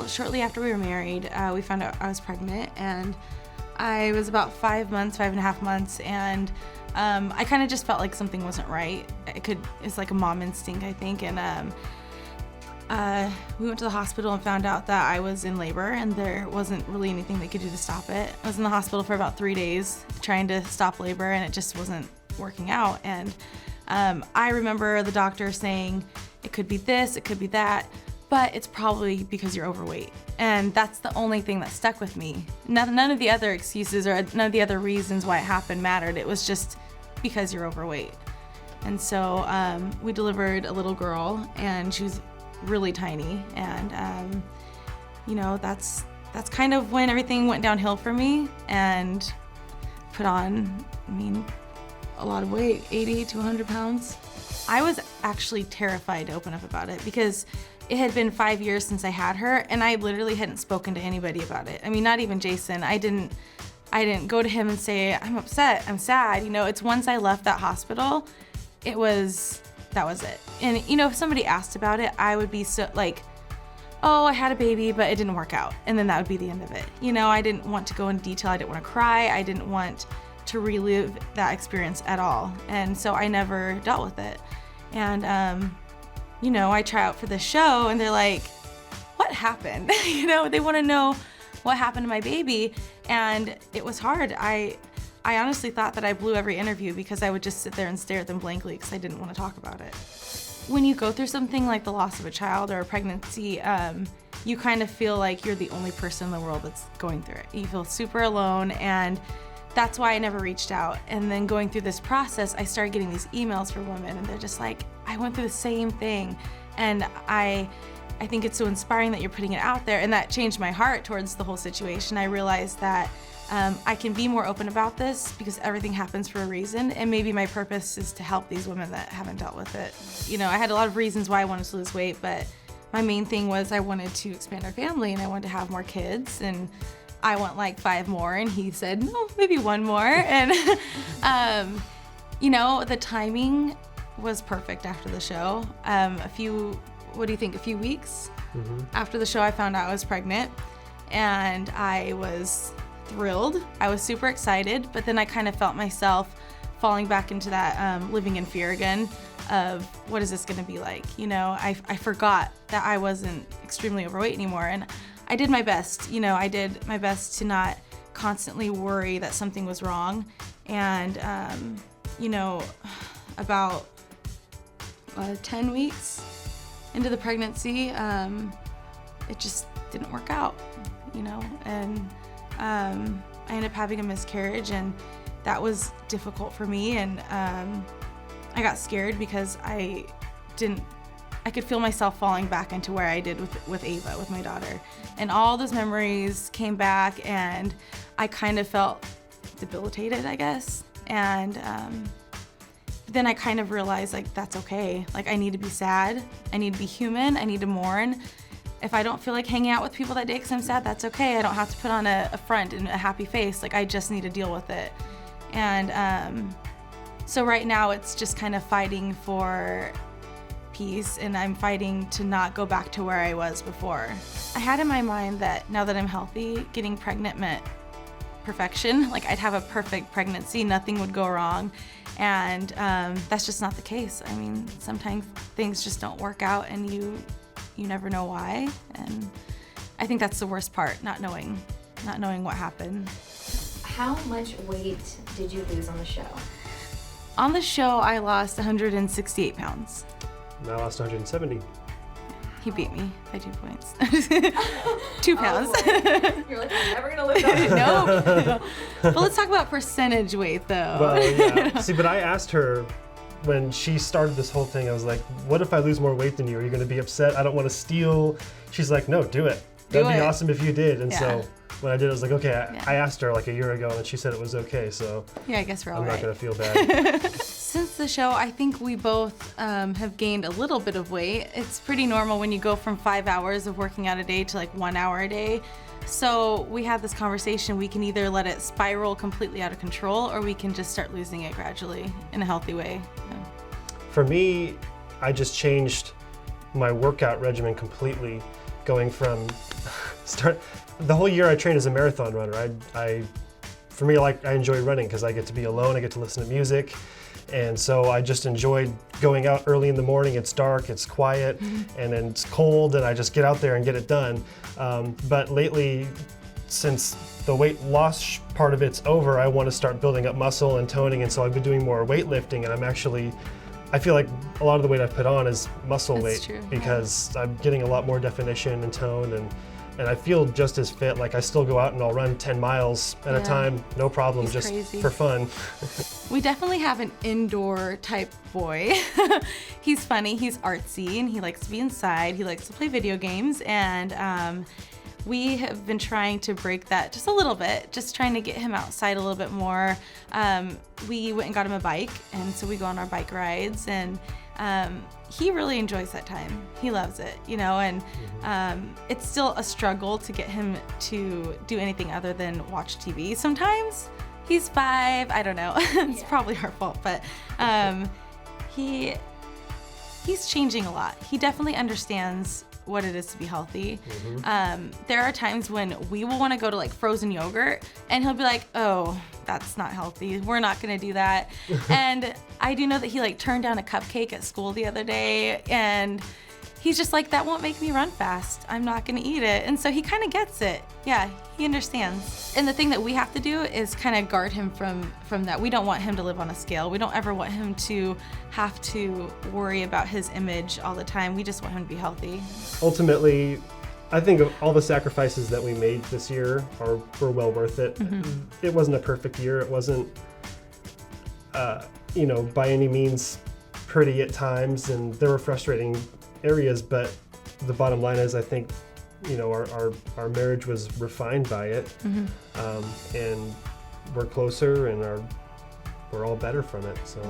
shortly after we were married, we found out I was pregnant, and I was about 5.5 months, and I kind of just felt like something wasn't right. It's like a mom instinct, I think, and we went to the hospital and found out that I was in labor, and there wasn't really anything they could do to stop it. I was in the hospital for about 3 days trying to stop labor, and it just wasn't working out. And I remember the doctor saying, it could be this, it could be that, but it's probably because you're overweight. And that's the only thing that stuck with me. None of the other excuses or none of the other reasons why it happened mattered. It was just because you're overweight. And so we delivered a little girl, and she was really tiny. And that's kind of when everything went downhill for me, and put on, a lot of weight, 80 to 100 pounds. I was actually terrified to open up about it because it had been 5 years since I had her, and I literally hadn't spoken to anybody about it. Not even Jason. I didn't go to him and say, I'm upset, I'm sad. It's once I left that hospital, that was it. And if somebody asked about it, I would be so like, oh, I had a baby, but it didn't work out. And then that would be the end of it. I didn't want to go into detail. I didn't want to cry. I didn't want to relive that experience at all. And so I never dealt with it. And, I try out for the show, and they're like, what happened? They want to know what happened to my baby. And it was hard. I honestly thought that I blew every interview because I would just sit there and stare at them blankly because I didn't want to talk about it. When you go through something like the loss of a child or a pregnancy, you kind of feel like you're the only person in the world that's going through it. You feel super alone, and that's why I never reached out. And then going through this process, I started getting these emails from women, and they're just like, I went through the same thing. And I think it's so inspiring that you're putting it out there, and that changed my heart towards the whole situation. I realized that I can be more open about this because everything happens for a reason, and maybe my purpose is to help these women that haven't dealt with it. I had a lot of reasons why I wanted to lose weight, but my main thing was I wanted to expand our family, and I wanted to have more kids, and I want like 5 more, and he said, no, maybe 1 more. And the timing was perfect after the show. A few weeks after the show, I found out I was pregnant, and I was thrilled. I was super excited, but then I kind of felt myself falling back into that living in fear again of what is this going to be like? I forgot that I wasn't extremely overweight anymore, and I did my best. I did my best to not constantly worry that something was wrong. And about 10 weeks into the pregnancy, it just didn't work out, and I ended up having a miscarriage, and that was difficult for me. And I got scared because I could feel myself falling back into where I did with Ava, with my daughter. And all those memories came back, and I kind of felt debilitated, I guess. And then I kind of realized, like, that's okay. Like, I need to be sad. I need to be human. I need to mourn. If I don't feel like hanging out with people that day because I'm sad, that's okay. I don't have to put on a front and a happy face. Like, I just need to deal with it. And so right now it's just kind of fighting for peace, and I'm fighting to not go back to where I was before. I had in my mind that now that I'm healthy, getting pregnant meant perfection. Like, I'd have a perfect pregnancy, nothing would go wrong. And that's just not the case. Sometimes things just don't work out, and you never know why. And I think that's the worst part, not knowing what happened. How much weight did you lose on the show? On the show, I lost 168 pounds. And I lost 170. He beat me by 2 points. 2 pounds. You're like, I'm never gonna lose that. No. But let's talk about percentage weight, though. Well, yeah. See, but I asked her when she started this whole thing, I was like, what if I lose more weight than you? Are you gonna be upset? I don't want to steal. She's like, no, do it. That'd be awesome if you did. And so when I did, I was like, okay, I asked her like a year ago, and she said it was okay, so yeah, I guess we're all I'm right. not gonna feel bad. Since the show, I think we both have gained a little bit of weight. It's pretty normal when you go from 5 hours of working out a day to like 1 hour a day. So we had this conversation. We can either let it spiral completely out of control, or we can just start losing it gradually in a healthy way. Yeah. For me, I just changed my workout regimen completely, going from the whole year I trained as a marathon runner. For me, I enjoy running because I get to be alone, I get to listen to music. And so I just enjoyed going out early in the morning. It's dark, it's quiet, and then it's cold, and I just get out there and get it done. But lately, since the weight loss part of it's over, I want to start building up muscle and toning, and so I've been doing more weightlifting, and I feel like a lot of the weight I've put on is muscle That's weight true, because I'm getting a lot more definition and tone, and I feel just as fit. Like I still go out and I'll run 10 miles at a time, no problem, He's just crazy. for fun. We definitely have an indoor type boy. He's funny, he's artsy, and he likes to be inside. He likes to play video games, and we have been trying to break that just a little bit, just trying to get him outside a little bit more. We went and got him a bike, and so we go on our bike rides, and he really enjoys that time. He loves it, and it's still a struggle to get him to do anything other than watch TV sometimes. He's 5, I don't know, it's probably our fault, but he's changing a lot. He definitely understands what it is to be healthy. There are times when we will want to go to frozen yogurt, and he'll be like, oh, that's not healthy, we're not gonna do that. And I do know that he turned down a cupcake at school the other day, and he's just like, that won't make me run fast, I'm not gonna eat it. And so he kind of gets it. Yeah, he understands. And the thing that we have to do is kind of guard him from that. We don't want him to live on a scale. We don't ever want him to have to worry about his image all the time. We just want him to be healthy. Ultimately, I think of all the sacrifices that we made this year were well worth it. It wasn't a perfect year. It wasn't, by any means pretty at times, and there were frustrating areas, but the bottom line is I think our marriage was refined by it, and we're closer, and we're all better from it. So